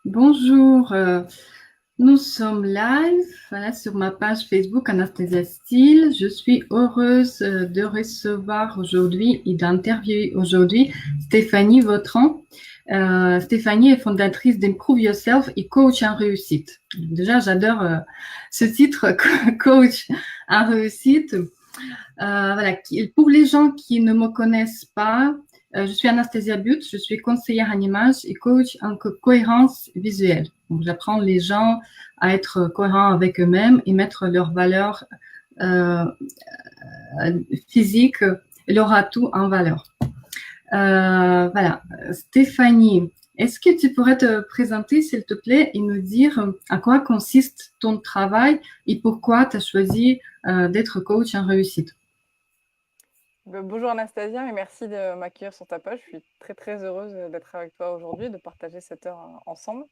Bonjour, nous sommes live voilà, sur ma page Facebook Anastasia Steele. Je suis heureuse de recevoir aujourd'hui et d'interviewer aujourd'hui Stéphanie Vautran. Stéphanie est fondatrice d'Improve Yourself et coach en réussite. Déjà, j'adore ce titre, coach en réussite. Voilà. Pour les gens qui ne me connaissent pas, je suis Anastasia But, je suis conseillère en image et coach en cohérence visuelle. Donc, j'apprends les gens à être cohérents avec eux-mêmes et mettre leurs valeurs euh, physiques, leur atout en valeur. Voilà. Stéphanie, est-ce que tu pourrais te présenter, s'il te plaît, et nous dire à quoi consiste ton travail et pourquoi tu as choisi d'être coach en réussite? Bonjour Anastasia et merci de m'accueillir sur ta page. Je suis très très heureuse d'être avec toi aujourd'hui, de partager cette heure ensemble.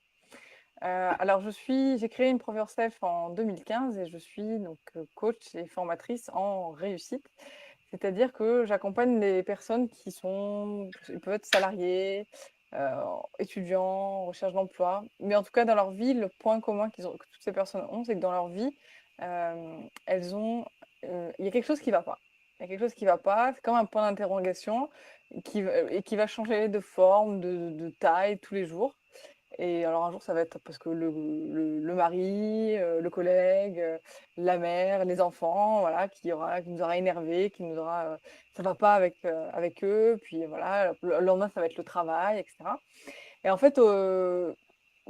Alors j'ai créé une Improve Yourself en 2015 et je suis donc coach et formatrice en réussite. C'est-à-dire que j'accompagne les personnes ils peuvent être salariés, étudiants, en recherche d'emploi, mais en tout cas dans leur vie, le point commun que toutes ces personnes ont, c'est que dans leur vie, elles ont, il y a quelque chose qui ne va pas. Il y a quelque chose qui ne va pas, c'est comme un point d'interrogation et qui va changer de forme, de taille tous les jours. Et alors un jour, ça va être parce que le mari, le collègue, la mère, les enfants, voilà, qui nous aura énervés, ça va pas avec eux. Puis voilà, le lendemain, ça va être le travail, etc. Et en fait,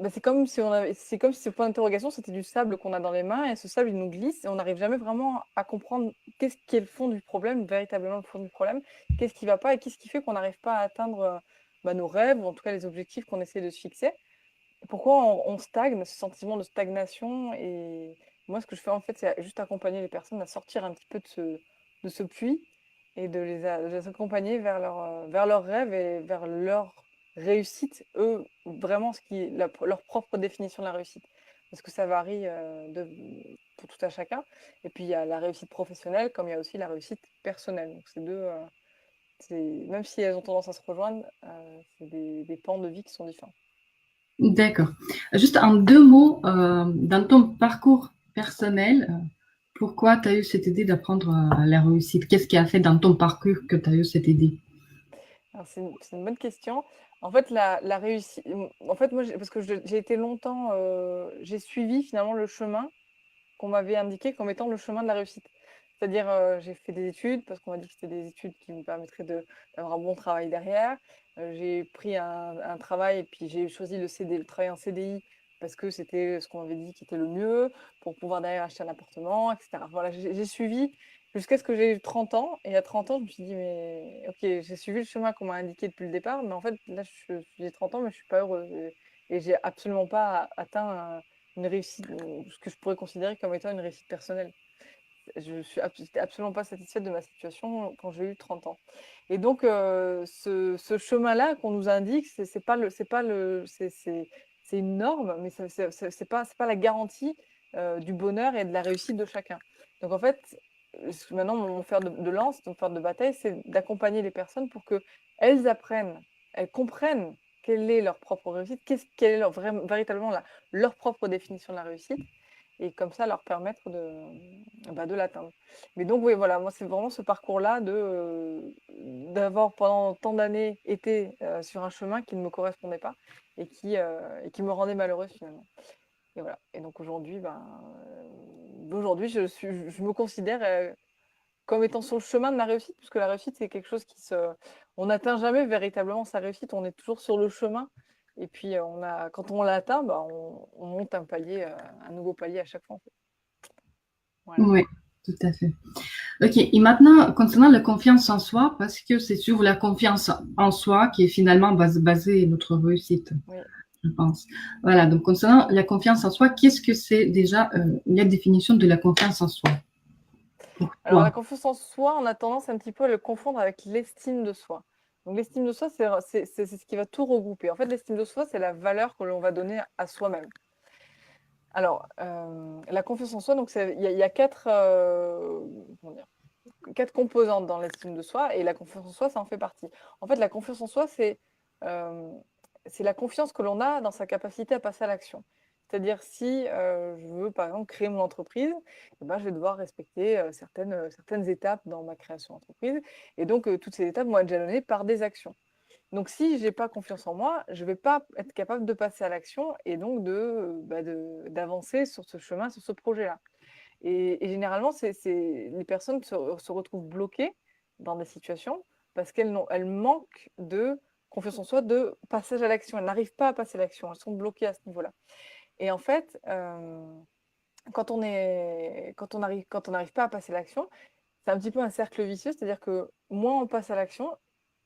c'est comme si ce point d'interrogation, c'était du sable qu'on a dans les mains, et ce sable, il nous glisse, et on n'arrive jamais vraiment à comprendre qu'est-ce qui est le fond du problème, véritablement le fond du problème, qu'est-ce qui va pas, et qu'est-ce qui fait qu'on n'arrive pas à atteindre nos rêves, ou en tout cas les objectifs qu'on essaie de se fixer. Pourquoi on stagne, ce sentiment de stagnation. Et moi, ce que je fais en fait, c'est juste accompagner les personnes à sortir un petit peu de ce puits et de les accompagner vers leurs rêves et vers leur réussite, eux, vraiment leur propre définition de la réussite. Parce que ça varie pour tout à chacun. Et puis, il y a la réussite professionnelle comme il y a aussi la réussite personnelle. Donc, même si elles ont tendance à se rejoindre, c'est des pans de vie qui sont différents. D'accord. Juste en deux mots, dans ton parcours personnel, pourquoi tu as eu cette idée d'apprendre la réussite? Qu'est-ce qui a fait dans ton parcours que tu as eu cette idée? Alors c'est une bonne question. En fait, la réussite, en fait, parce que j'ai été longtemps, j'ai suivi finalement le chemin qu'on m'avait indiqué comme étant le chemin de la réussite. C'est-à-dire, j'ai fait des études parce qu'on m'a dit que c'était des études qui me permettraient d'avoir un bon travail derrière. J'ai pris un travail et puis j'ai choisi le travail en CDI parce que c'était ce qu'on m'avait dit qui était le mieux pour pouvoir derrière acheter un appartement, etc. Voilà, j'ai suivi jusqu'à ce que j'ai eu 30 ans. Et à 30 ans, je me suis dit, mais ok, j'ai suivi le chemin qu'on m'a indiqué depuis le départ, mais en fait, là, j'ai 30 ans, mais je suis pas heureuse. Et j'ai absolument pas atteint une réussite, ce que je pourrais considérer comme étant une réussite personnelle. J'étais absolument pas satisfaite de ma situation quand j'ai eu 30 ans. Et donc, ce chemin-là qu'on nous indique, c'est une norme, mais c'est pas la garantie du bonheur et de la réussite de chacun. Donc, en fait, maintenant, mon fer de lance, mon fer de bataille, c'est d'accompagner les personnes pour que elles apprennent, elles comprennent quelle est leur propre réussite, quelle est véritablement leur propre définition de la réussite, et comme ça leur permettre de l'atteindre. Mais donc oui, voilà, moi c'est vraiment ce parcours-là d'avoir pendant tant d'années été sur un chemin qui ne me correspondait pas et qui me rendait malheureuse finalement. Et voilà. Et donc aujourd'hui je me considère comme étant sur le chemin de ma réussite, puisque la réussite c'est quelque chose on n'atteint jamais véritablement sa réussite, on est toujours sur le chemin. Et puis quand on l'atteint, on monte un nouveau palier à chaque fois, en fait. Voilà. Oui, tout à fait. Ok, et maintenant, concernant la confiance en soi, parce que c'est sur la confiance en soi qui est finalement basée notre réussite, Oui. je pense. Voilà, donc concernant la confiance en soi, qu'est-ce que c'est déjà la définition de la confiance en soi pour Alors, la toi? confiance en soi, on a tendance un petit peu à le confondre avec l'estime de soi. Donc, l'estime de soi, c'est ce qui va tout regrouper. En fait, l'estime de soi, c'est la valeur que l'on va donner à soi-même. Alors, la confiance en soi, donc il y a comment dire, quatre composantes dans l'estime de soi, et la confiance en soi, ça en fait partie. En fait, la confiance en soi, euh, c'est la confiance que l'on a dans sa capacité à passer à l'action. C'est-à-dire si je veux, par exemple, créer mon entreprise, eh ben, je vais devoir respecter certaines étapes dans ma création d'entreprise. Et donc, toutes ces étapes vont être jalonnées par des actions. Donc, si j'ai pas confiance en moi, je vais pas être capable de passer à l'action et donc d'avancer sur ce chemin, sur ce projet-là. Et généralement, les personnes se retrouvent bloquées dans des situations parce elles manquent de confiance en soi, de passage à l'action. Elles n'arrivent pas à passer à l'action. Elles sont bloquées à ce niveau-là. Et en fait, quand on n'arrive pas à passer à l'action, c'est un petit peu un cercle vicieux, c'est-à-dire que moins on passe à l'action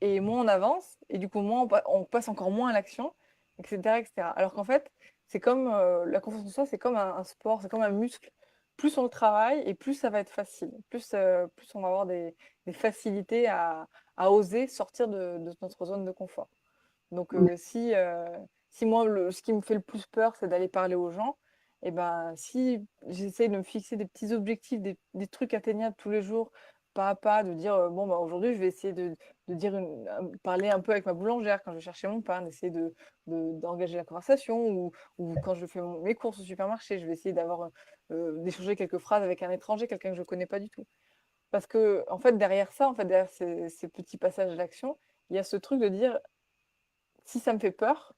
et moins on avance, et du coup, on passe encore moins à l'action, etc., etc. Alors qu'en fait, c'est comme la confiance en soi, c'est comme un sport, c'est comme un muscle. Plus on le travaille et plus ça va être facile, plus on va avoir des facilités à oser sortir de notre zone de confort. Donc, si moi, ce qui me fait le plus peur, c'est d'aller parler aux gens, et ben, si j'essaye de me fixer des petits objectifs, des trucs atteignables tous les jours, pas à pas, de dire, bon, bah, aujourd'hui, je vais essayer de dire parler un peu avec ma boulangère quand je vais chercher mon pain, d'essayer d'engager la conversation, ou quand je fais mes courses au supermarché, je vais essayer d'échanger quelques phrases avec un étranger, quelqu'un que je ne connais pas du tout. Parce que, en fait, derrière ça, en fait, derrière ces petits passages d'action, il y a ce truc de dire, si ça me fait peur,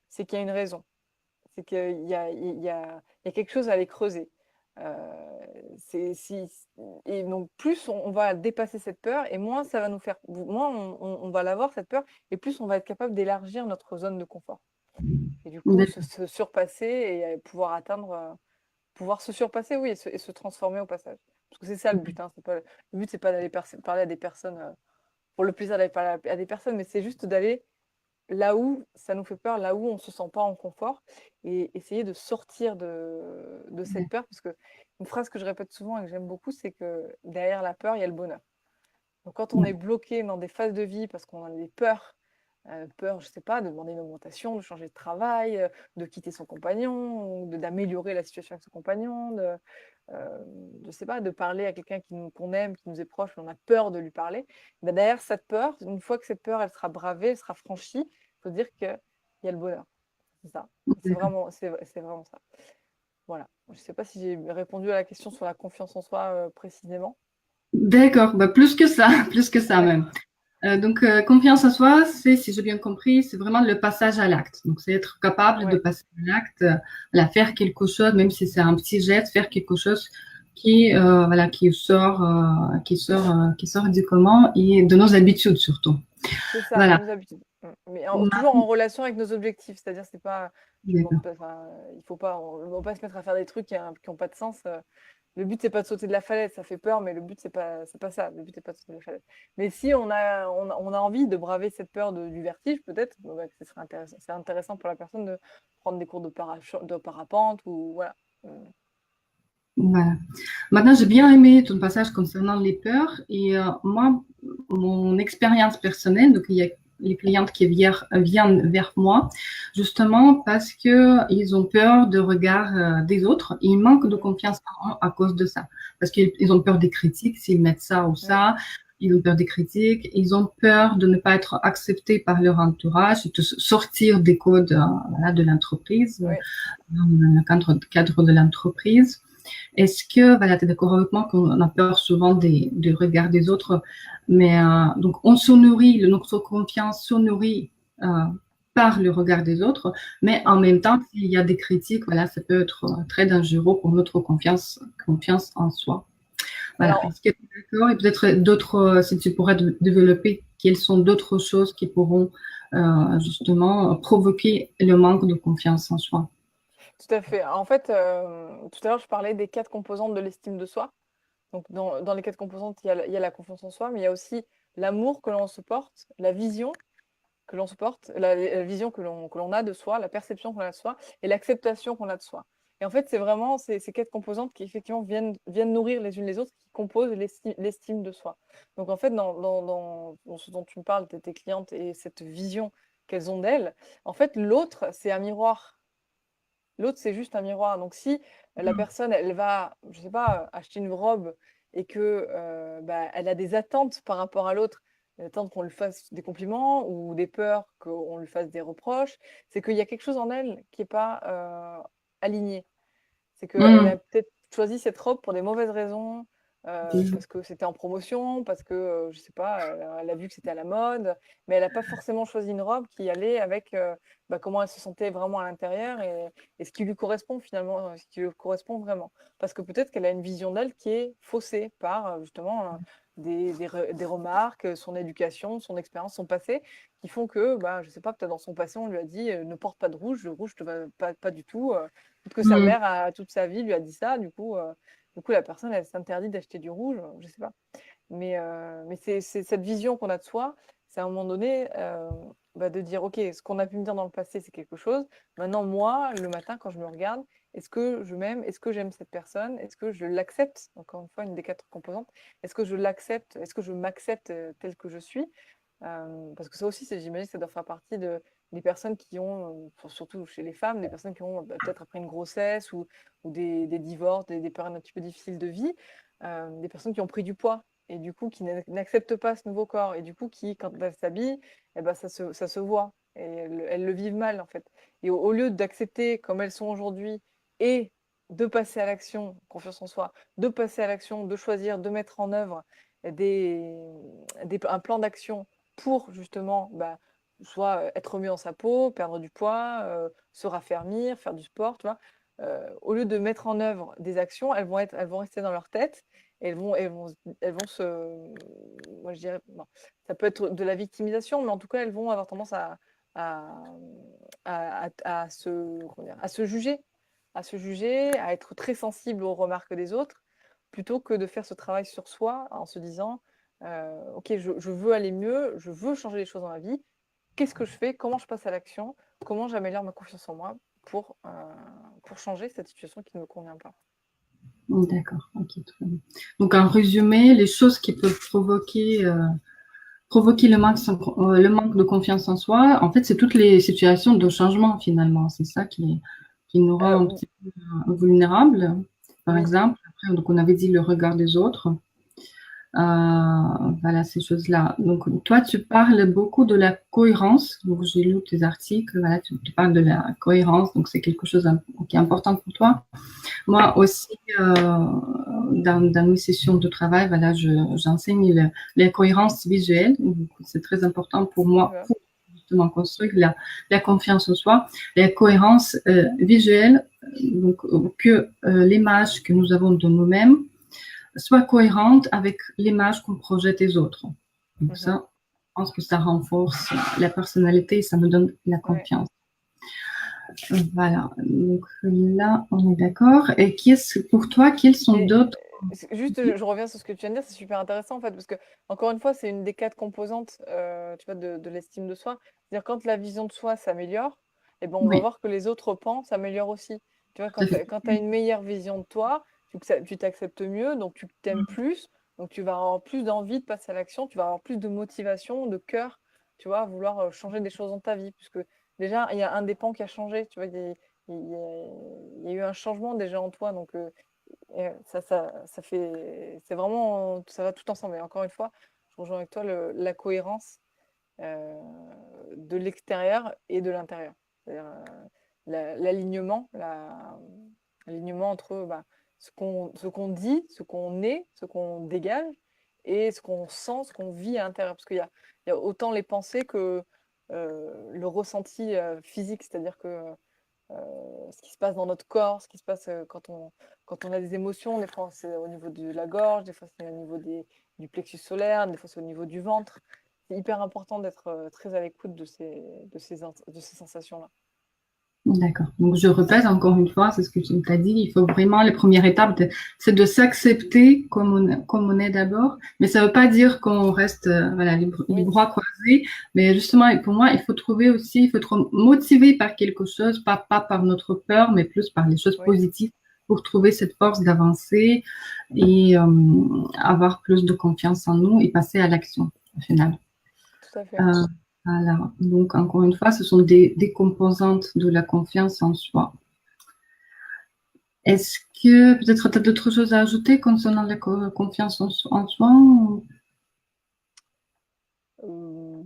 c'est qu'il y a une raison. C'est qu'il y a quelque chose à aller creuser. C'est, si, et donc, plus on va dépasser cette peur, et moins ça va nous faire. Moins on va l'avoir, cette peur, et plus on va être capable d'élargir notre zone de confort. Et du coup, D'accord. se surpasser et pouvoir atteindre. Pouvoir se surpasser, oui, et se transformer au passage. Parce que c'est ça le but. Hein, le but, c'est pas d'aller parler à des personnes pour le plaisir d'aller parler à des personnes, mais c'est juste d'aller là où ça nous fait peur, là où on ne se sent pas en confort, et essayer de sortir de cette peur, parce que une phrase que je répète souvent et que j'aime beaucoup, c'est que derrière la peur, il y a le bonheur. Donc quand on est bloqué dans des phases de vie parce qu'on a des peurs, peur, je sais pas, de demander une augmentation, de changer de travail, de quitter son compagnon, ou d'améliorer la situation avec son compagnon, je sais pas, de parler à quelqu'un qu'on aime, qui nous est proche, mais on a peur de lui parler. Ben, derrière cette peur, une fois que cette peur, elle sera bravée, elle sera franchie, il faut dire qu'il y a le bonheur. C'est ça. C'est vraiment ça. Voilà. Je sais pas si j'ai répondu à la question sur la confiance en soi précisément. D'accord, bah, plus que ça, plus que ça même. Confiance en soi, c'est, si j'ai bien compris, c'est vraiment le passage à l'acte. Donc, c'est être capable de Ouais, passer à l'acte, voilà, faire quelque chose, même si c'est un petit geste, faire quelque chose voilà, qui sort du commun et de nos habitudes surtout. c'est ça, de Voilà. nos habitudes. Mais toujours en relation avec nos objectifs. C'est-à-dire, c'est pas, je demande D'accord. pas, enfin, il faut pas, on va pas se mettre à faire des trucs qui ont pas de sens. Le but, c'est pas de sauter de la falaise, ça fait peur, mais le but, c'est pas ça. Le but, c'est pas de sauter de la falaise. Mais si on a envie de braver cette peur du vertige, peut-être, bon, bah, ce serait intéressant. C'est intéressant pour la personne de prendre des cours de parapente, ou voilà. Euh, Voilà. Maintenant, j'ai bien aimé ton passage concernant les peurs et moi, mon expérience personnelle, donc il y a les clientes qui viennent vers moi justement parce que ils ont peur de regard des autres, ils manquent de mm, confiance en eux à cause de ça, parce qu'ils ont peur des critiques s'ils mettent ça ou mm, ça, ils ont peur des critiques, ils ont peur de ne pas être acceptés par leur entourage, de sortir des codes voilà, de l'entreprise, ouais. dans le cadre de l'entreprise. Est-ce que, voilà, tu es d'accord avec moi qu'on a peur souvent des regards des autres, mais donc on se nourrit, notre confiance se nourrit euh, par le regard des autres, mais en Mm. même temps, s'il y a des critiques, voilà, ça peut être très dangereux pour notre confiance en soi. Voilà. Alors, Est-ce que tu es d'accord? Et peut-être d'autres, si tu pourrais développer, quelles sont d'autres choses qui pourront justement provoquer le manque de confiance en soi? tout à fait. En fait, tout à l'heure, je parlais des quatre composantes de l'estime de soi. Donc, dans les quatre composantes, il y a la confiance en soi, mais il y a aussi l'amour que l'on se porte, la vision que l'on se porte, la vision que l'on a de soi, la perception qu'on a de soi, et l'acceptation qu'on a de soi. Et en fait, c'est vraiment ces quatre composantes qui, effectivement, viennent nourrir les unes les autres, qui composent l'estime de soi. Donc, en fait, dans ce dont tu me parles, tes clientes, et cette vision qu'elles ont d'elles, en fait, l'autre, c'est un miroir. L'autre, c'est juste un miroir. Donc, si la personne, elle va, je sais pas, acheter une robe et que bah, elle a des attentes par rapport à l'autre, attendre qu'on lui fasse des compliments ou des peurs qu'on lui fasse des reproches. C'est qu'il y a quelque chose en elle qui n'est pas aligné. C'est qu'elle Hmm. a peut-être choisi cette robe pour des mauvaises raisons, parce que c'était en promotion, parce que, je sais pas, elle a vu que c'était à la mode, mais elle a pas forcément choisi une robe qui allait avec, bah, comment elle se sentait vraiment à l'intérieur et ce qui lui correspond finalement, ce qui lui correspond vraiment. Parce que peut-être qu'elle a une vision d'elle qui est faussée par, justement, des remarques, son éducation, son expérience, son passé, qui font que, bah, je sais pas, peut-être dans son passé, on lui a dit, «Ne porte pas de rouge, le rouge te va pas du tout», peut-être que sa Hmm. mère, toute sa vie, lui a dit ça, du coup, la personne, elle s'interdit d'acheter du rouge, je sais pas. Mais c'est cette vision qu'on a de soi, c'est à un moment donné, bah, de dire: «OK, ce qu'on a pu me dire dans le passé, c'est quelque chose. Maintenant, moi, le matin, quand je me regarde, est-ce que je m'aime? Est-ce que j'aime cette personne? Est-ce que je l'accepte?» Encore une fois, une des 4 composantes. Est-ce que je l'accepte? Est-ce que je m'accepte, telle que je suis? Parce que ça aussi, j'imagine que ça doit faire partie des personnes qui ont, surtout chez les femmes, des personnes qui ont bah, peut-être après une grossesse ou des divorces, des périodes un petit peu difficiles de vie, des personnes qui ont pris du poids et du coup qui n'acceptent pas ce nouveau corps et du coup qui, quand elles s'habillent, eh ben, ça se voit et elles le vivent mal en fait. Et au lieu d'accepter comme elles sont aujourd'hui et de passer à l'action, confiance en soi, de passer à l'action, de choisir, de mettre en œuvre des, un plan d'action pour justement bah, soit être mieux dans sa peau, perdre du poids, se raffermir, faire du sport, tu vois. Au lieu de mettre en œuvre des actions, elles vont rester dans leur tête et elles vont moi je dirais, bon, ça peut être de la victimisation, mais en tout cas, elles vont avoir tendance à, à se juger, à être très sensible aux remarques des autres, plutôt que de faire ce travail sur soi en se disant OK, je veux aller mieux, je veux changer les choses dans ma vie. Qu'est-ce que je fais? Comment je passe à l'action? Comment j'améliore ma confiance en moi pour changer cette situation qui ne me convient pas? D'accord, ok, très bien. Donc, en résumé, les choses qui peuvent provoquer le manque de confiance en soi, en fait, c'est toutes les situations de changement, finalement. C'est ça qui nous rend un Ou petit peu vulnérables, par oui, exemple. Après, donc, on avait dit le regard des autres. Voilà, ces choses-là. Donc, toi, tu parles beaucoup de la cohérence. Donc, j'ai lu tes articles. Voilà, tu parles de la cohérence. Donc, c'est quelque chose qui est important pour toi. Moi aussi, dans mes sessions de travail, voilà, j'enseigne la cohérence visuelle. Donc, c'est très important pour moi d'accord. pour justement construire la confiance en soi. La cohérence visuelle, donc, que l'image que nous avons de nous-mêmes soit cohérente avec l'image qu'on projette des autres. Donc Mhm. ça, je pense que ça renforce la personnalité et ça nous donne la Ouais. confiance. Voilà, donc là, on est d'accord. Et pour toi, quels sont Mais d'autres... juste, je reviens sur ce que tu viens de dire, c'est super intéressant en fait, parce que encore une fois, c'est une des 4 composantes, tu vois, de l'estime de soi. C'est-à-dire quand la vision de soi s'améliore, et ben, on va Oui, voir que les autres pans s'améliorent aussi. Tu vois, tout à fait. quand tu as une meilleure vision de toi, tu t'acceptes mieux, donc tu t'aimes plus, donc tu vas avoir plus d'envie de passer à l'action, tu vas avoir plus de motivation, de cœur, tu vois, à vouloir changer des choses dans ta vie, puisque déjà, il y a un des pans qui a changé, tu vois, il y a eu un changement déjà en toi, donc et ça fait, c'est vraiment, ça va tout ensemble. Et encore une fois, je rejoins avec toi la cohérence euh, de l'extérieur et de l'intérieur. C'est-à-dire l'alignement, l'alignement entre bah, ce qu'on dit, ce qu'on est, ce qu'on dégage et ce qu'on sent, ce qu'on vit à l'intérieur. Parce qu'il y a autant les pensées que le ressenti physique, c'est-à-dire que ce qui se passe dans notre corps, ce qui se passe quand on a des émotions. Des fois, c'est au niveau de la gorge, des fois, c'est au niveau du plexus solaire, des fois, c'est au niveau du ventre. C'est hyper important d'être très à l'écoute de ces sensations-là. D'accord. Donc, je répète encore une fois, c'est ce que tu m'as dit. Il faut vraiment, la première étape, c'est de s'accepter comme on est d'abord. Mais ça ne veut pas dire qu'on reste, voilà, les Oui, bras croisés. Mais justement, pour moi, il faut trouver aussi, il faut être motivé par quelque chose, pas par notre peur, mais plus par les choses oui, positives pour trouver cette force d'avancer et avoir plus de confiance en nous et passer à l'action, au final. tout à fait. Euh, voilà. Donc, encore une fois, ce sont des composantes de la confiance en soi. Est-ce que peut-être tu as d'autres choses à ajouter concernant la confiance en soi? Euh,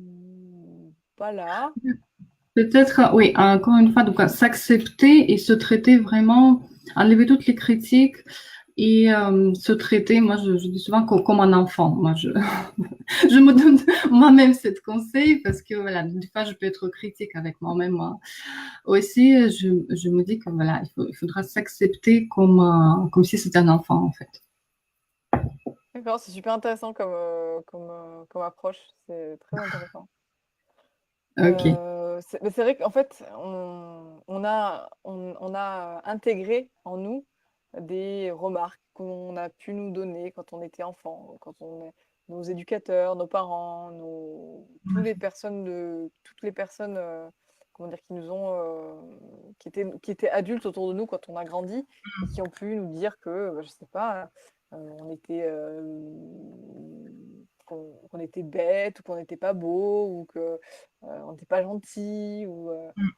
Pas là. Peut-être, oui, encore une fois, donc s'accepter et se traiter vraiment, enlever toutes les critiques et se traiter, moi je dis souvent comme un enfant. Moi, je me donne moi-même cette conseil parce que voilà, des fois je peux être critique avec moi-même. Moi. Aussi, je me dis que voilà, il faudra s'accepter comme si c'était un enfant en fait. D'accord, c'est super intéressant comme approche. C'est très intéressant. Ok. Mais c'est vrai qu'en fait, on a intégré en nous des remarques qu'on a pu nous donner quand on était enfant, nos éducateurs, nos parents, toutes les personnes, comment dire, qui étaient adultes autour de nous quand on a grandi et qui ont pu nous dire que, bah, je sais pas, on était, qu'on était bête ou qu'on n'était pas beau ou que on n'est pas gentil ou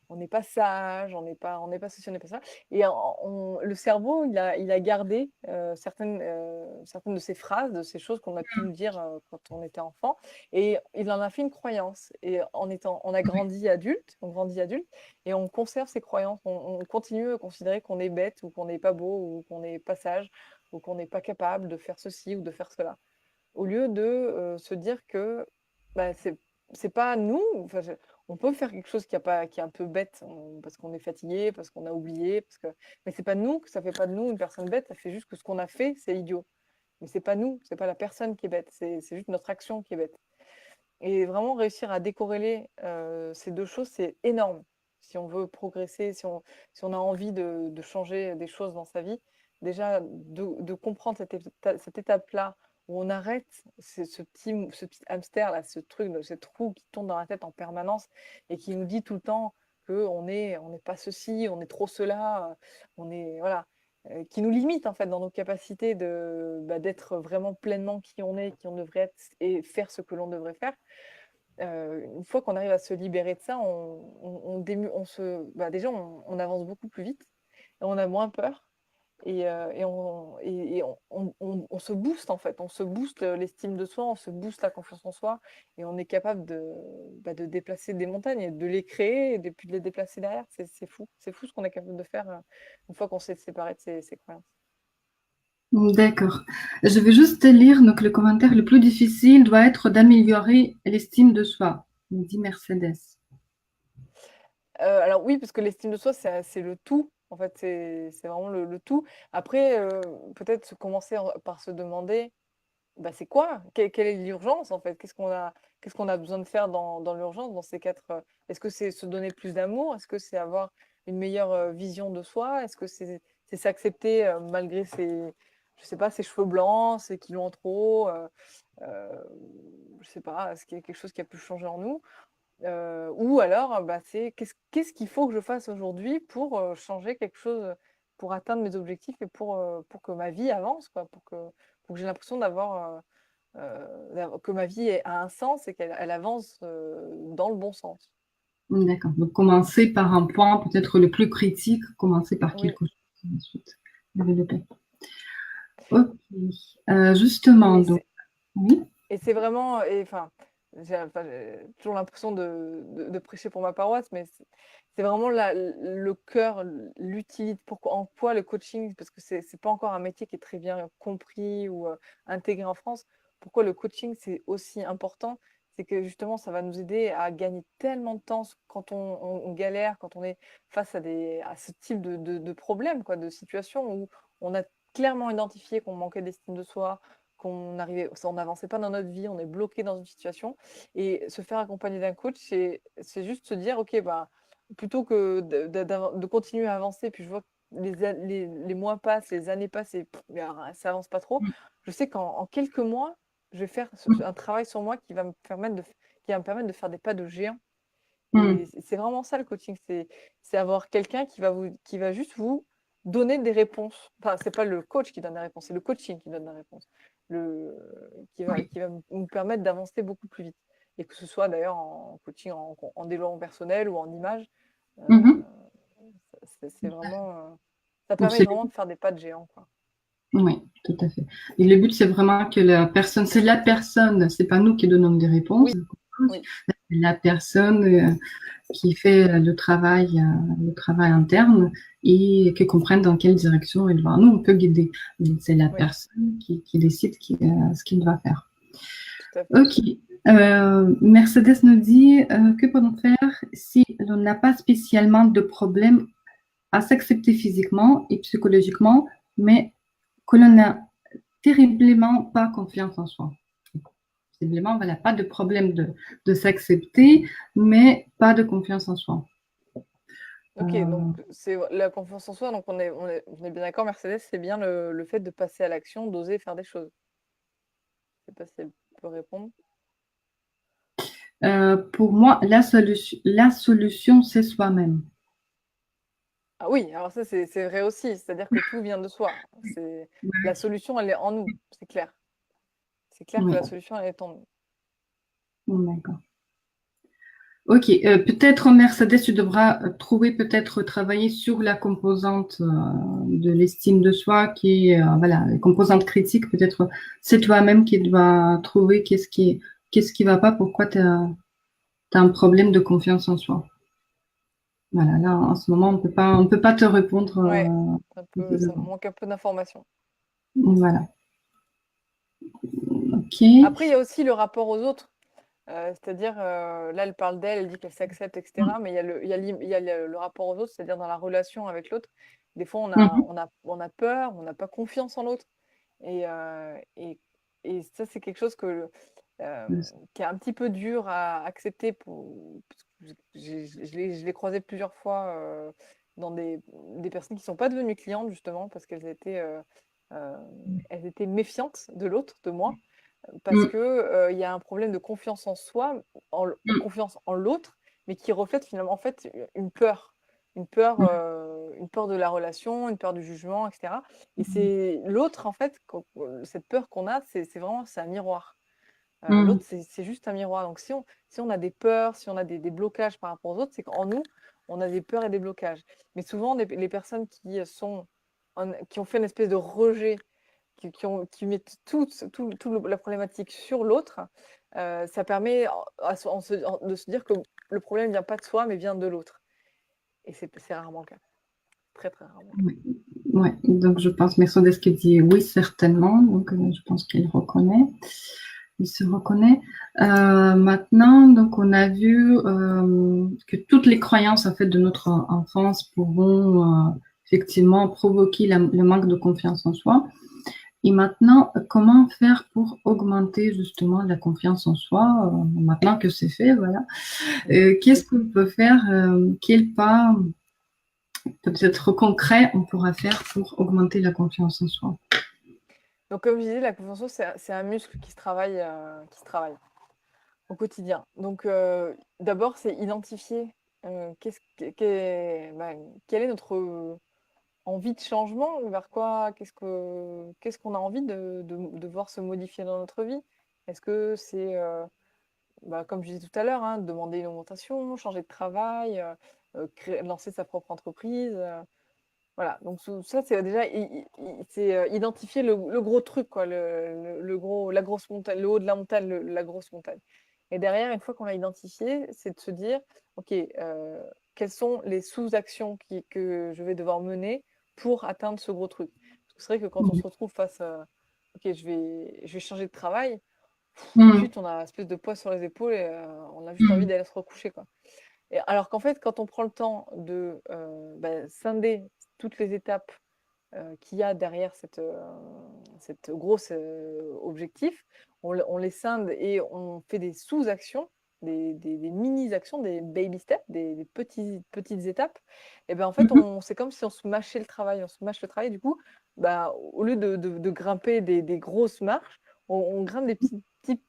on n'est pas sage, on n'est pas ceci, on n'est pas ça. Et le cerveau, il a gardé certaines de ces phrases, de ces choses qu'on a pu nous dire quand on était enfant, et il en a fait une croyance. Et on a grandi adulte, on grandit adulte, et on conserve ces croyances. On continue à considérer qu'on est bête ou qu'on n'est pas beau ou qu'on n'est pas sage ou qu'on n'est pas capable de faire ceci ou de faire cela au lieu de se dire que bah, c'est pas nous. Enfin, on peut faire quelque chose qui est un peu bête parce qu'on est fatigué, parce qu'on a oublié, mais c'est pas nous, ça fait pas de nous une personne bête, ça fait juste que ce qu'on a fait, c'est idiot. Mais c'est pas nous, c'est pas la personne qui est bête, c'est juste notre action qui est bête. Et vraiment réussir à décorréler ces deux choses, c'est énorme. Si on veut progresser, si on a envie de changer des choses dans sa vie, déjà de comprendre cette étape-là où on arrête ce petit hamster, là, ce truc, cette roue qui tourne dans la tête en permanence et qui nous dit tout le temps on n'est pas ceci, on est trop cela, on est, voilà, qui nous limite en fait dans nos capacités d'être vraiment pleinement qui on est, qui on devrait être et faire ce que l'on devrait faire. Une fois qu'on arrive à se libérer de ça, déjà on avance beaucoup plus vite et on a moins peur on se booste en fait, on se booste l'estime de soi, on se booste la confiance en soi et on est capable de déplacer des montagnes et de les créer et puis de les déplacer derrière. C'est fou ce qu'on est capable de faire une fois qu'on s'est séparé de ses croyances. D'accord. Je vais juste te lire donc le commentaire le plus difficile doit être d'améliorer l'estime de soi, dit Mercedes. Alors oui, parce que l'estime de soi, c'est le tout. En fait, c'est vraiment le tout. Après, peut-être par se demander, bah, c'est quoi? Quelle est l'urgence en fait? Qu'est-ce qu'on a besoin de faire dans l'urgence, dans ces quatre. Est-ce que c'est se donner plus d'amour? Est-ce que c'est avoir une meilleure vision de soi? Est-ce que c'est s'accepter malgré je sais pas, ses cheveux blancs, ses kilos en trop? Euh, je sais pas, est-ce qu'il y a quelque chose qui a pu changer en nous? Ou alors, bah, c'est qu'est-ce qu'il faut que je fasse aujourd'hui pour changer quelque chose, pour atteindre mes objectifs et pour que ma vie avance, quoi, pour que j'ai l'impression que ma vie a un sens et qu'elle avance dans le bon sens. D'accord. Donc, commencer par un point peut-être le plus critique, commencer par Oui, quelque chose, ensuite développer. Ok. Justement, et donc, oui. c'est vraiment, j'ai toujours l'impression de prêcher pour ma paroisse, mais c'est vraiment le cœur, l'utilité, en quoi le coaching, parce que c'est pas encore un métier qui est très bien compris ou intégré en France, pourquoi le coaching c'est aussi important, c'est que justement ça va nous aider à gagner tellement de temps quand on galère, quand on est face à ce type de problème, quoi, de situation où on a clairement identifié qu'on manquait d'estime de soi, on n'avançait pas dans notre vie, on est bloqué dans une situation. Et se faire accompagner d'un coach, c'est juste se dire, OK, bah, plutôt que de continuer à avancer, puis je vois que les mois passent, les années passent et ça avance pas trop, je sais qu'en quelques mois, je vais faire un travail sur moi qui va me permettre de faire des pas de géant. Hmm. Et c'est vraiment ça le coaching, c'est avoir quelqu'un qui va juste vous donner des réponses. Enfin, c'est pas le coach qui donne des réponses, c'est le coaching qui donne des réponses. Le, Oui. qui va nous permettre d'avancer beaucoup plus vite. Et que ce soit d'ailleurs en coaching, en développement personnel ou en image, euh, Mhm. c'est vraiment, ça Donc, permet vraiment de faire des pas de géant, quoi. oui, tout à fait. Et le but, c'est vraiment que c'est la personne, c'est pas nous qui donnons des réponses. Oui, Oui, La personne qui fait le travail interne et qui comprenne dans quelle direction il va. Nous, on peut guider, mais c'est la oui, personne qui décide ce qu'il va faire. tout à fait. Ok. Mercedes nous dit que peut-on faire si l'on n'a pas spécialement de problème à s'accepter physiquement et psychologiquement, mais que l'on n'a terriblement pas confiance en soi. Visiblement, voilà, pas de problème de s'accepter, mais pas de confiance en soi. Ok, donc Euh, c'est la confiance en soi, donc on est bien d'accord, Mercedes, c'est bien le fait de passer à l'action, d'oser faire des choses. Je sais pas si elle peut répondre. pour moi, la solution, c'est soi-même. Ah oui, alors ça c'est vrai aussi, c'est-à-dire que tout vient de soi. La solution, elle est en nous, c'est clair. C'est clair que Oui, la solution, elle est en nous. d'accord. Ok, peut-être Mercedes, tu devras trouver, peut-être travailler sur la composante de l'estime de soi qui est, voilà, la composante critique, peut-être c'est toi-même qui dois trouver qu'est-ce qui va pas, pourquoi tu as un problème de confiance en soi. Voilà, là, en ce moment, on peut pas te répondre. Ouais, ça me Précisément. manque un peu d'informations. Voilà, ok. Après, il y a aussi le rapport aux autres. C'est-à-dire, là, elle parle d'elle, elle dit qu'elle s'accepte, etc. Mais il y a le rapport aux autres, c'est-à-dire dans la relation avec l'autre. Des fois, Mhm. on a peur, on n'a pas confiance en l'autre. Et, et ça, c'est quelque chose qui est un petit peu dur à accepter parce que je l'ai croisé plusieurs fois dans des personnes qui ne sont pas devenues clientes, justement, parce euh, elles étaient méfiantes de l'autre, de moi parce Mhm. que, il y a un problème de confiance en soi, confiance en l'autre, mais qui reflète finalement en fait une peur. Une peur de la relation, une peur du jugement, etc. Et c'est l'autre, en fait, cette peur qu'on a, c'est un miroir. Mhm. L'autre, c'est juste un miroir. Donc si on a des peurs, si on a des blocages par rapport aux autres, c'est qu'en nous, on a des peurs et des blocages. Mais souvent, les personnes qui ont fait une espèce de rejet qui mettent la problématique sur l'autre, ça permet de se dire que le problème ne vient pas de soi, mais vient de l'autre. Et c'est rarement le cas. Très, très rarement le cas. Ouais. Ouais. Donc je pense Mercedes qui dit oui, certainement. Donc je pense qu'il reconnaît. Il se reconnaît. Maintenant, donc on a vu que toutes les croyances en fait de notre enfance pourront effectivement provoquer le manque de confiance en soi. Et maintenant, comment faire pour augmenter justement la confiance en soi maintenant que c'est fait, voilà. Mhm. Qu'est-ce qu'on peut faire quel pas peut-être concret on pourra faire pour augmenter la confiance en soi? Donc, comme je disais, la confiance en soi, c'est un muscle qui se travaille au quotidien. Donc, d'abord, c'est identifier quelle est notre envie de changement, vers quoi, qu'est-ce qu'on a envie de voir se modifier dans notre vie. Est-ce que c'est comme je disais tout à l'heure, hein, demander une augmentation, changer de travail, lancer sa propre entreprise. Voilà, donc ça, c'est déjà c'est identifier le gros truc, quoi, la grosse montagne, le haut de la montagne, la grosse montagne. Et derrière, une fois qu'on l'a identifié, c'est de se dire, OK, quelles sont les sous-actions que je vais devoir mener pour atteindre ce gros truc. Parce que c'est vrai que quand on se retrouve face à, OK, je vais changer de travail, tout de Mm, suite, on a une espèce de poids sur les épaules et on a juste envie mm, d'aller se recoucher, quoi. Et alors qu'en fait, quand on prend le temps de scinder toutes les étapes qu'il y a derrière cette grosse objectif, on les scinde et on fait des sous-actions, des mini-actions, des baby steps, des petites étapes, et ben en fait, mhm, c'est comme si on se mâchait le travail, on se mâche le travail, du coup, bah, au lieu de grimper des grosses marches, on grimpe des petits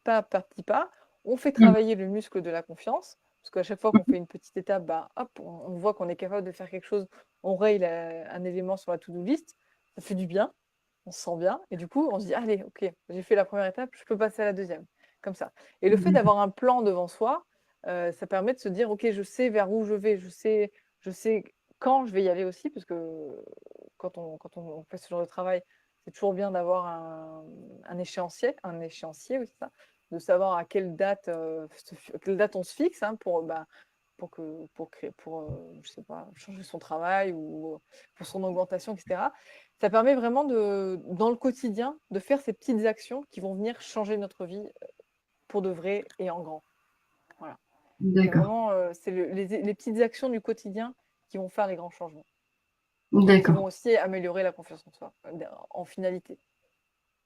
pas par petits pas, on fait mm, travailler le muscle de la confiance, parce qu'à chaque fois qu'on fait une petite étape, bah, hop, on voit qu'on est capable de faire quelque chose, on raye un élément sur la to-do list, ça fait du bien, on se sent bien, et du coup, on se dit, allez, ok, j'ai fait la première étape, je peux passer à la deuxième, comme ça. Et le fait mm, d'avoir un plan devant soi, ça permet de se dire, ok, je sais vers où je vais, je sais quand je vais y aller aussi, parce que quand on fait ce genre de travail, c'est toujours bien d'avoir un échéancier, oui, c'est ça, de savoir à quelle date on se fixe, hein, je sais pas, changer son travail ou pour son augmentation, etc. Ça permet vraiment dans le quotidien, de faire ces petites actions qui vont venir changer notre vie pour de vrai et en grand. Voilà. C'est D'accord, vraiment les petites actions du quotidien qui vont faire les grands changements et qui d'accord. vont aussi améliorer la confiance en soi, en finalité.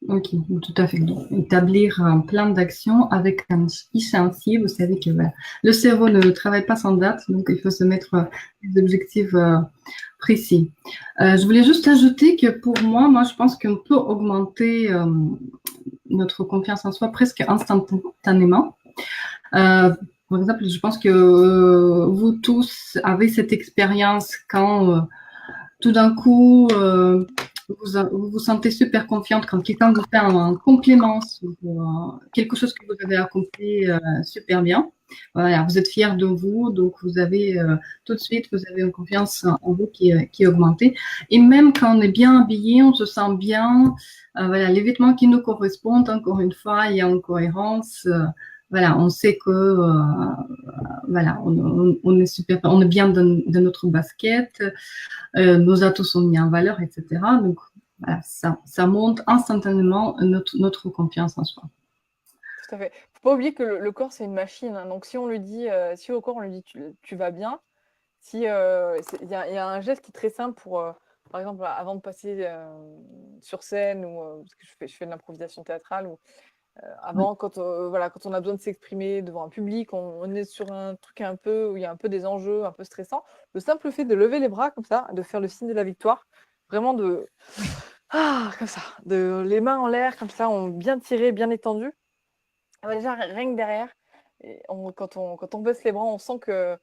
Ok, tout à fait. Donc, établir un plan d'action avec un échéancier. Vous savez que voilà, le cerveau ne travaille pas sans date, donc il faut se mettre des objectifs précis. Je voulais juste ajouter que pour moi, je pense qu'on peut augmenter notre confiance en soi presque instantanément. Euh, Par exemple, je pense que vous tous avez cette expérience quand tout d'un coup, vous vous sentez super confiante quand quelqu'un vous fait un compliment sur quelque chose que vous avez accompli super bien. Voilà, vous êtes fier de vous, donc vous avez tout de suite, vous avez une confiance en vous qui est augmentée. Et même quand on est bien habillé, on se sent bien. Voilà, les vêtements qui nous correspondent, encore une fois, il y a une cohérence. Voilà, on sait que voilà, on est super, on est bien dans notre basket, nos atouts sont mis en valeur, etc. Donc, voilà, ça monte instantanément notre confiance en soi. Tout à fait. Faut pas oublier que le corps, c'est une machine, hein. Donc, si on lui dit, si au corps, on lui dit tu vas bien, si, il y a un geste qui est très simple pour, par exemple, avant de passer sur scène, ou parce que je fais de l'improvisation théâtrale, ou Oui, avant, quand on a besoin de s'exprimer devant un public, on est sur un truc un peu où il y a un peu des enjeux un peu stressants. Le simple fait de lever les bras comme ça, de faire le signe de la victoire, vraiment comme ça, les mains en l'air comme ça, bien tiré, bien étendu. Ah bah, déjà, rien que derrière, quand on baisse les bras, on sent que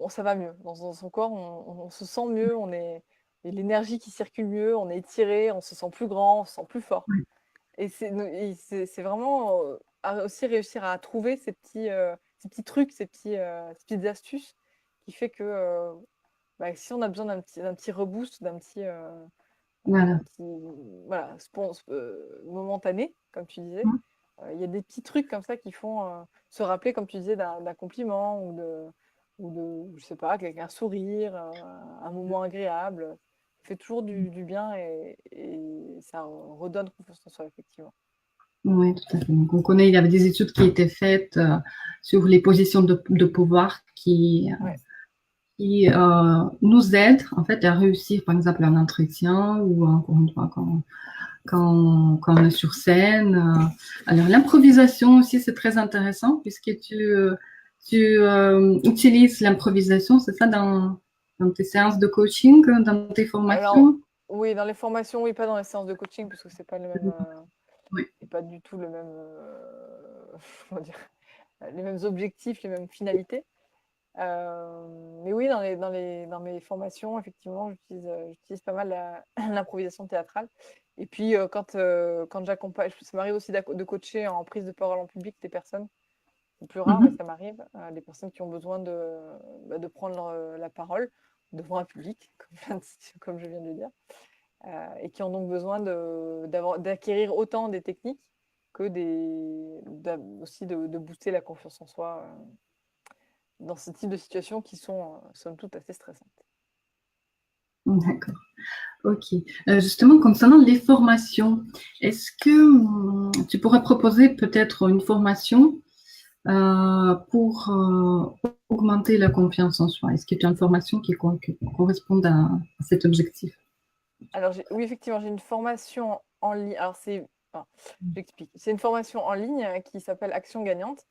ça va mieux. Dans son corps, on se sent mieux, et l'énergie qui circule mieux, on est étiré, on se sent plus grand, on se sent plus fort. oui, Et c'est vraiment aussi réussir à trouver ces petits trucs, ces petites astuces qui fait que si on a besoin d'un petit reboost, voilà. d'un petit voilà, momentané, comme tu disais, il y a des petits trucs comme ça qui font se rappeler, comme tu disais, d'un compliment, ou je sais pas, un sourire, un moment agréable. Ça fait toujours du bien, et ça redonne confiance en soi, effectivement. Oui, tout à fait. Donc, on connaît, il y avait des études qui étaient faites sur les positions de pouvoir Ouais. qui nous aident en fait à réussir, par exemple, un entretien ou encore une fois quand on est sur scène. Alors, l'improvisation aussi, c'est très intéressant puisque tu utilises l'improvisation, c'est ça, dans tes séances de coaching, dans tes Alors, formations? oui, dans les formations, oui, pas dans les séances de coaching, parce que c'est pas le même, Oui. c'est pas du tout le même, comment dire, les mêmes objectifs, les mêmes finalités. Mais oui, dans mes formations, effectivement, j'utilise pas mal l'improvisation théâtrale. Et puis, quand j'accompagne, ça m'arrive aussi de coacher en prise de parole en public des personnes. C'est plus rare, mais Mhm. ça m'arrive. Des personnes qui ont besoin de prendre la parole devant un public, comme je viens de le dire, et qui ont donc besoin d'acquérir autant des techniques que aussi de booster la confiance en soi dans ce type de situations qui sont, somme toute, assez stressantes. D'accord. Ok. Justement, concernant les formations, est-ce que tu pourrais proposer peut-être une formation pour augmenter la confiance en soi? Est-ce que tu as une formation qui corresponde à cet objectif? Alors, oui, effectivement, j'ai une formation en ligne. Alors, enfin, j'explique. C'est une formation en ligne qui s'appelle Action Gagnante,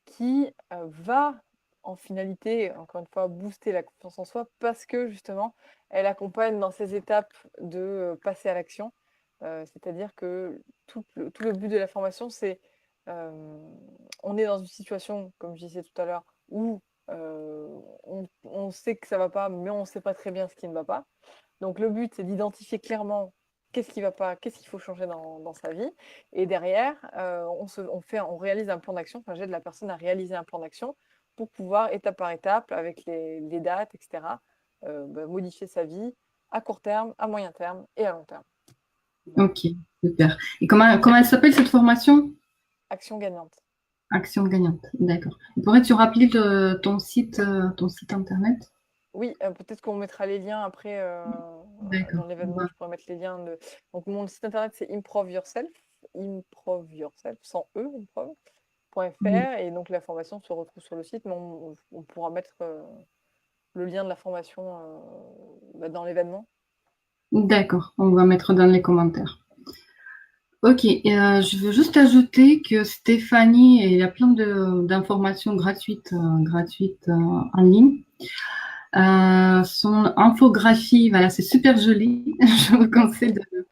qui va, en finalité, encore une fois, booster la confiance en soi, parce que justement, elle accompagne dans ces étapes de passer à l'action. C'est-à-dire que tout le but de la formation, c'est euh, on est dans une situation, comme je disais tout à l'heure, où on sait que ça ne va pas, mais on ne sait pas très bien ce qui ne va pas. Donc le but, c'est d'identifier clairement qu'est-ce qui va pas, qu'est-ce qu'il faut changer dans sa vie. Et derrière, on réalise un plan d'action. Enfin, j'aide la personne à réaliser un plan d'action pour pouvoir, étape par étape, avec les dates, etc., modifier sa vie à court terme, à moyen terme et à long terme. Voilà. Ok, super. Et comment elle s'appelle cette formation? Action gagnante. Action gagnante, d'accord. Pourrais-tu rappeler ton site internet? Oui, peut-être qu'on mettra les liens après dans D'accord. l'événement. Je pourrais mettre les liens de. Donc, mon site internet, c'est Improve Yourself, sans E, improv.fr. Et donc, la formation se retrouve sur le site, mais on pourra mettre le lien de la formation dans l'événement. D'accord, on va mettre dans les commentaires. Ok, je veux juste ajouter que Stéphanie, il y a plein d'informations gratuites en ligne. Son infographie, voilà, c'est super joli. Je vous conseille Merci.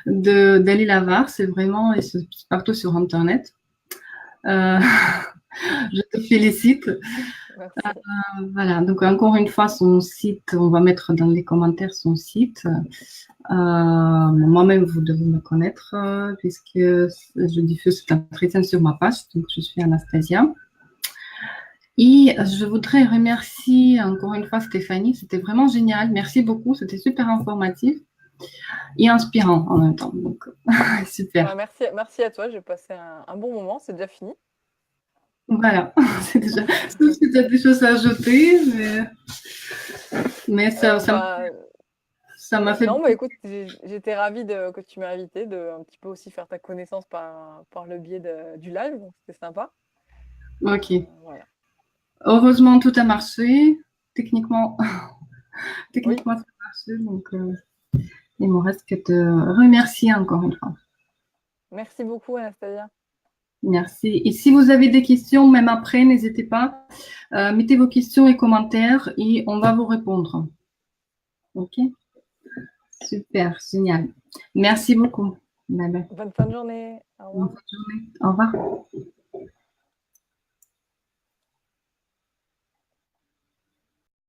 d'aller la voir. C'est vraiment c'est partout sur Internet. Euh, je te félicite. Merci. Voilà, donc encore une fois, son site, on va mettre dans les commentaires son site. Moi-même, vous devez me connaître puisque je diffuse cet entretien sur ma page, donc je suis Anastasia. Et je voudrais remercier encore une fois Stéphanie, c'était vraiment génial, merci beaucoup, c'était super informatif et inspirant en même temps, donc super. Merci à toi. J'ai passé un bon moment. C'est déjà fini. Voilà, c'est déjà, sauf si tu as des choses à ajouter, mais Bah, ça m'a fait. non, bah écoute, j'étais ravie que tu m'aies invité, de un petit peu aussi faire ta connaissance par le biais du live, donc c'était sympa. Ok. Voilà. Heureusement, tout a marché. Techniquement, Oui, techniquement, ça a marché. Donc, il me reste que te remercier encore une fois. merci beaucoup Anastasia. Merci. Et si vous avez des questions, même après, n'hésitez pas. Mettez vos questions et commentaires et on va vous répondre. OK? Super, génial. Merci beaucoup. Bye bye. Bonne fin de journée. Au Bonne revoir. fin de journée. Au revoir.